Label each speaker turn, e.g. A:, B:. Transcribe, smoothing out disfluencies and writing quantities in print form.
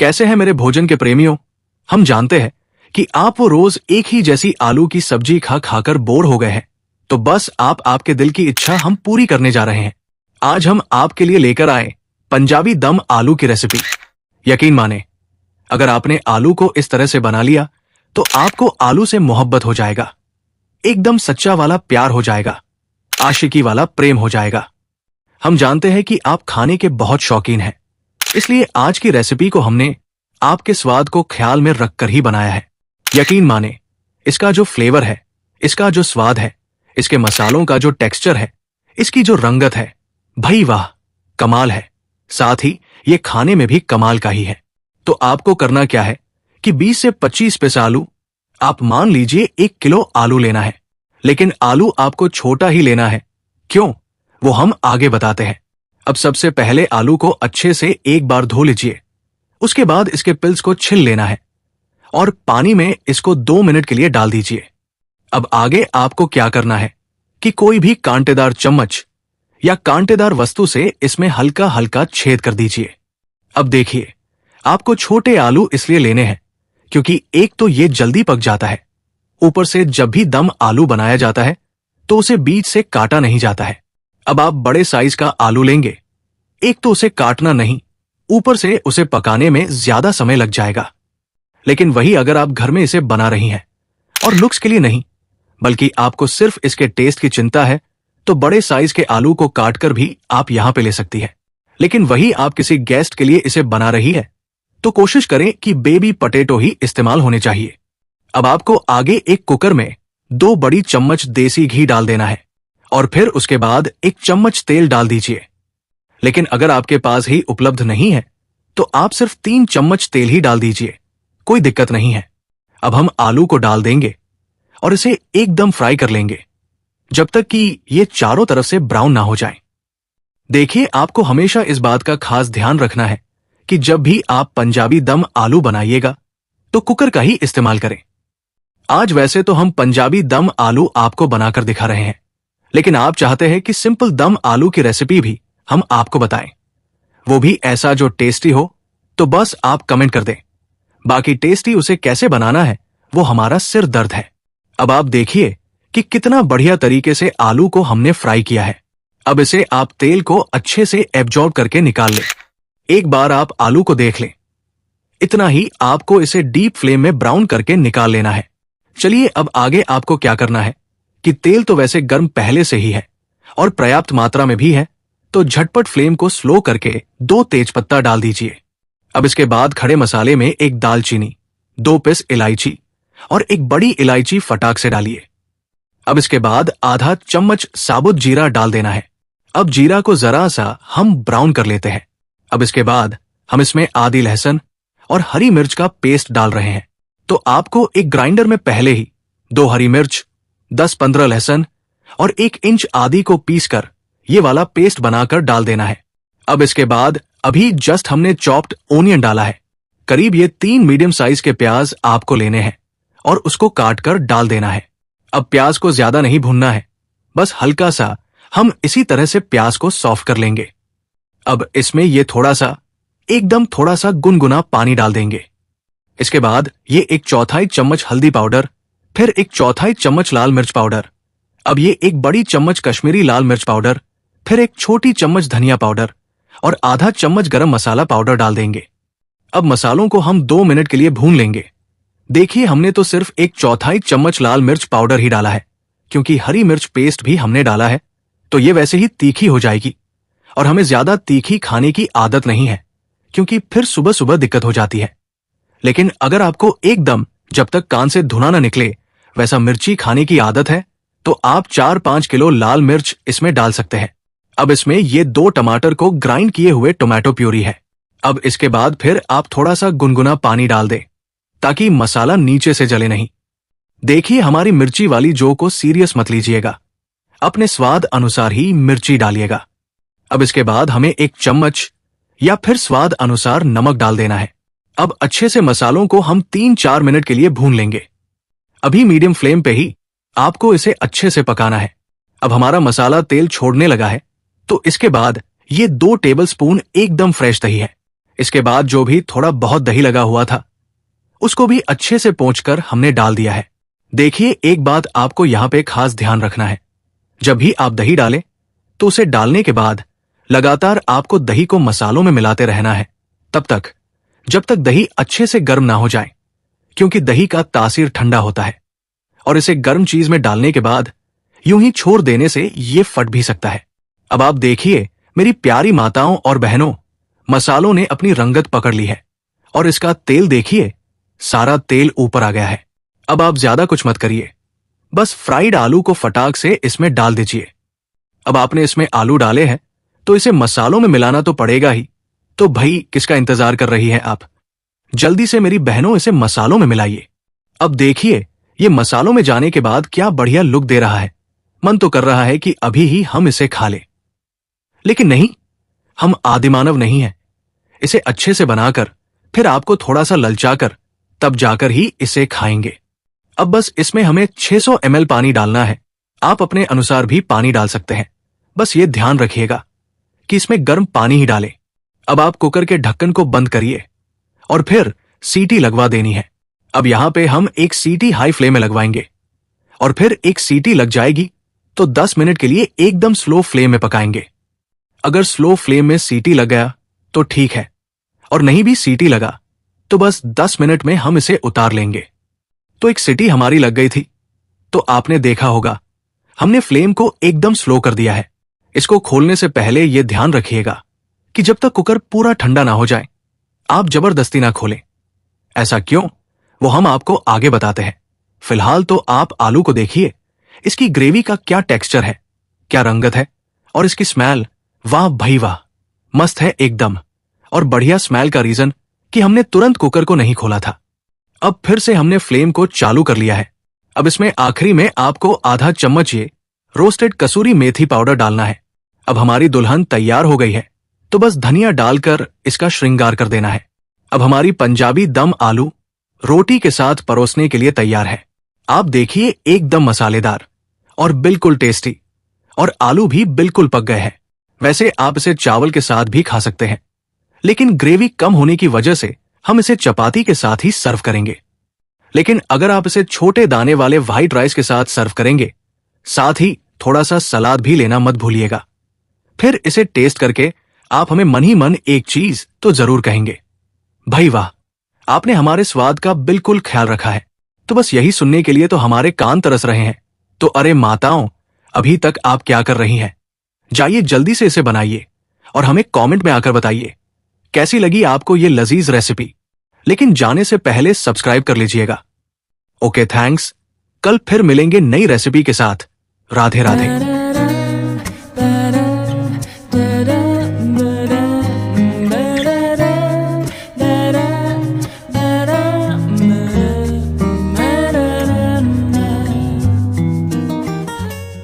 A: कैसे हैं मेरे भोजन के प्रेमियों। हम जानते हैं कि आप वो रोज एक ही जैसी आलू की सब्जी खा खाकर बोर हो गए हैं, तो बस आपके दिल की इच्छा हम पूरी करने जा रहे हैं। आज हम आपके लिए लेकर आए पंजाबी दम आलू की रेसिपी। यकीन माने, अगर आपने आलू को इस तरह से बना लिया तो आपको आलू से मोहब्बत हो जाएगा, एकदम सच्चा वाला प्यार हो जाएगा, आशिकी वाला प्रेम हो जाएगा। हम जानते हैं कि आप खाने के बहुत शौकीन हैं, इसलिए आज की रेसिपी को हमने आपके स्वाद को ख्याल में रखकर ही बनाया है। यकीन माने, इसका जो फ्लेवर है, इसका जो स्वाद है, इसके मसालों का जो टेक्सचर है, इसकी जो रंगत है, भाई वाह, कमाल है। साथ ही ये खाने में भी कमाल का ही है। तो आपको करना क्या है कि 20 से 25 पीस आलू, आप मान लीजिए 1 किलो आलू लेना है, लेकिन आलू आपको छोटा ही लेना है। क्यों, वो हम आगे बताते हैं। अब सबसे पहले आलू को अच्छे से एक बार धो लीजिए। उसके बाद इसके पिल्स को छिल लेना है और पानी में इसको 2 मिनट के लिए डाल दीजिए। अब आगे आपको क्या करना है कि कोई भी कांटेदार चम्मच या कांटेदार वस्तु से इसमें हल्का हल्का छेद कर दीजिए। अब देखिए, आपको छोटे आलू इसलिए लेने हैं क्योंकि एक तो ये जल्दी पक जाता है, ऊपर से जब भी दम आलू बनाया जाता है तो उसे बीच से काटा नहीं जाता है। अब आप बड़े साइज का आलू लेंगे, एक तो उसे काटना नहीं, ऊपर से उसे पकाने में ज्यादा समय लग जाएगा। लेकिन वही अगर आप घर में इसे बना रही हैं और लुक्स के लिए नहीं, बल्कि आपको सिर्फ इसके टेस्ट की चिंता है, तो बड़े साइज के आलू को काटकर भी आप यहां पे ले सकती है। लेकिन वही आप किसी गेस्ट के लिए इसे बना रही है तो कोशिश करें कि बेबी पटेटो ही इस्तेमाल होने चाहिए। अब आपको आगे एक कुकर में 2 बड़ी चम्मच देसी घी डाल देना है और फिर उसके बाद 1 चम्मच तेल डाल दीजिए। लेकिन अगर आपके पास ही उपलब्ध नहीं है तो आप सिर्फ 3 चम्मच तेल ही डाल दीजिए, कोई दिक्कत नहीं है। अब हम आलू को डाल देंगे और इसे एकदम फ्राई कर लेंगे जब तक कि ये चारों तरफ से ब्राउन ना हो जाए। देखिए, आपको हमेशा इस बात का खास ध्यान रखना है कि जब भी आप पंजाबी दम आलू बनाइएगा तो कुकर का ही इस्तेमाल करें। आज वैसे तो हम पंजाबी दम आलू आपको बनाकर दिखा रहे हैं, लेकिन आप चाहते हैं कि सिंपल दम आलू की रेसिपी भी हम आपको बताएं, वो भी ऐसा जो टेस्टी हो, तो बस आप कमेंट कर दें। बाकी टेस्टी उसे कैसे बनाना है वो हमारा सिर दर्द है। अब आप देखिए कि कितना बढ़िया तरीके से आलू को हमने फ्राई किया है। अब इसे आप तेल को अच्छे से एब्जॉर्ब करके निकाल लें। एक बार आप आलू को देख लें, इतना ही आपको इसे डीप फ्लेम में ब्राउन करके निकाल लेना है। चलिए, अब आगे आपको क्या करना है कि तेल तो वैसे गर्म पहले से ही है और पर्याप्त मात्रा में भी है, तो झटपट फ्लेम को स्लो करके 2 तेजपत्ता डाल दीजिए। अब इसके बाद खड़े मसाले में 1 दालचीनी, 2 पीस इलायची और 1 बड़ी इलायची फटाक से डालिए। अब इसके बाद आधा चम्मच साबुत जीरा डाल देना है। अब जीरा को जरा सा हम ब्राउन कर लेते हैं। अब इसके बाद हम इसमें आधी लहसुन और हरी मिर्च का पेस्ट डाल रहे हैं, तो आपको एक ग्राइंडर में पहले ही 2 हरी मिर्च, 10-15 लहसुन और 1 इंच आदी को पीसकर ये वाला पेस्ट बनाकर डाल देना है। अब इसके बाद अभी जस्ट हमने चॉप्ड ओनियन डाला है। करीब ये 3 मीडियम साइज के प्याज आपको लेने हैं और उसको काट कर डाल देना है। अब प्याज को ज्यादा नहीं भूनना है, बस हल्का सा हम इसी तरह से प्याज को सॉफ्ट कर लेंगे। अब इसमें ये एकदम थोड़ा सा गुनगुना पानी डाल देंगे। इसके बाद ये 1/4 चम्मच हल्दी पाउडर, फिर 1/4 चम्मच लाल मिर्च पाउडर, अब ये 1 बड़ी चम्मच कश्मीरी लाल मिर्च पाउडर, फिर 1 छोटी चम्मच धनिया पाउडर और आधा चम्मच गरम मसाला पाउडर डाल देंगे। अब मसालों को हम 2 मिनट के लिए भून लेंगे। देखिए, हमने तो सिर्फ 1/4 चम्मच लाल मिर्च पाउडर ही डाला है, क्योंकि हरी मिर्च पेस्ट भी हमने डाला है, तो ये वैसे ही तीखी हो जाएगी और हमें ज्यादा तीखी खाने की आदत नहीं है, क्योंकि फिर सुबह सुबह दिक्कत हो जाती है। लेकिन अगर आपको एकदम जब तक कान से धुआं ना निकले वैसा मिर्ची खाने की आदत है, तो आप 4-5 किलो लाल मिर्च इसमें डाल सकते हैं। अब इसमें ये 2 टमाटर को ग्राइंड किए हुए टोमेटो प्यूरी है। अब इसके बाद फिर आप थोड़ा सा गुनगुना पानी डाल दें ताकि मसाला नीचे से जले नहीं। देखिए, हमारी मिर्ची वाली जो को सीरियस मत लीजिएगा, अपने स्वाद अनुसार ही मिर्ची डालिएगा। अब इसके बाद हमें 1 चम्मच या फिर स्वाद अनुसार नमक डाल देना है। अब अच्छे से मसालों को हम 3-4 मिनट के लिए भून लेंगे। अभी मीडियम फ्लेम पे ही आपको इसे अच्छे से पकाना है। अब हमारा मसाला तेल छोड़ने लगा है, तो इसके बाद ये 2 टेबलस्पून एकदम फ्रेश दही है, इसके बाद जो भी थोड़ा बहुत दही लगा हुआ था उसको भी अच्छे से पोंछकर हमने डाल दिया है। देखिए, एक बात आपको यहाँ पे खास ध्यान रखना है। जब भी आप दही डालें तो उसे डालने के बाद लगातार आपको दही को मसालों में मिलाते रहना है, तब तक जब तक दही अच्छे से गर्म ना हो जाए, क्योंकि दही का तासीर ठंडा होता है और इसे गर्म चीज में डालने के बाद यूं ही छोड़ देने से ये फट भी सकता है। अब आप देखिए मेरी प्यारी माताओं और बहनों, मसालों ने अपनी रंगत पकड़ ली है और इसका तेल देखिए, सारा तेल ऊपर आ गया है। अब आप ज्यादा कुछ मत करिए, बस फ्राइड आलू को फटाक से इसमें डाल दीजिए। अब आपने इसमें आलू डाले हैं तो इसे मसालों में मिलाना तो पड़ेगा ही, तो भाई किसका इंतजार कर रही हैं आप? जल्दी से मेरी बहनों इसे मसालों में मिलाइए। अब देखिए ये मसालों में जाने के बाद क्या बढ़िया लुक दे रहा है। मन तो कर रहा है कि अभी ही हम इसे खा लें, लेकिन नहीं, हम आदिमानव नहीं हैं। इसे अच्छे से बनाकर फिर आपको थोड़ा सा ललचाकर तब जाकर ही इसे खाएंगे। अब बस इसमें हमें 600 ml पानी डालना है। आप अपने अनुसार भी पानी डाल सकते हैं, बस ये ध्यान रखिएगा कि इसमें गर्म पानी ही डालें। अब आप कुकर के ढक्कन को बंद करिए और फिर सीटी लगवा देनी है। अब यहां पे हम एक सीटी हाई फ्लेम में लगवाएंगे और फिर एक सीटी लग जाएगी तो 10 मिनट के लिए एकदम स्लो फ्लेम में पकाएंगे। अगर स्लो फ्लेम में सीटी लग गया तो ठीक है, और नहीं भी सीटी लगा तो बस 10 मिनट में हम इसे उतार लेंगे। तो एक सीटी हमारी लग गई थी, तो आपने देखा होगा हमने फ्लेम को एकदम स्लो कर दिया है। इसको खोलने से पहले यह ध्यान रखिएगा कि जब तक कुकर पूरा ठंडा ना हो जाए आप जबरदस्ती ना खोलें। ऐसा क्यों, वो हम आपको आगे बताते हैं। फिलहाल तो आप आलू को देखिए, इसकी ग्रेवी का क्या टेक्सचर है, क्या रंगत है, और इसकी स्मेल, वाह भाई वाह, मस्त है एकदम। और बढ़िया स्मेल का रीजन कि हमने तुरंत कुकर को नहीं खोला था। अब फिर से हमने फ्लेम को चालू कर लिया है। अब इसमें आखिरी में आपको आधा चम्मच ये रोस्टेड कसूरी मेथी पाउडर डालना है। अब हमारी दुल्हन तैयार हो गई है, तो बस धनिया डालकर इसका श्रृंगार कर देना है। अब हमारी पंजाबी दम आलू रोटी के साथ परोसने के लिए तैयार है। आप देखिए एकदम मसालेदार और बिल्कुल टेस्टी, और आलू भी बिल्कुल पक गए हैं। वैसे आप इसे चावल के साथ भी खा सकते हैं, लेकिन ग्रेवी कम होने की वजह से हम इसे चपाती के साथ ही सर्व करेंगे। लेकिन अगर आप इसे छोटे दाने वाले व्हाइट राइस के साथ सर्व करेंगे, साथ ही थोड़ा सा सलाद भी लेना मत भूलिएगा। फिर इसे टेस्ट करके आप हमें मन ही मन एक चीज तो जरूर कहेंगे, भाई वाह, आपने हमारे स्वाद का बिल्कुल ख्याल रखा है। तो बस यही सुनने के लिए तो हमारे कान तरस रहे हैं। तो अरे माताओं, अभी तक आप क्या कर रही हैं? जाइए जल्दी से इसे बनाइए और हमें कमेंट में आकर बताइए कैसी लगी आपको ये लजीज रेसिपी। लेकिन जाने से पहले सब्सक्राइब कर लीजिएगा। Okay, thanks. कल फिर मिलेंगे नई रेसिपी के साथ। राधे राधे।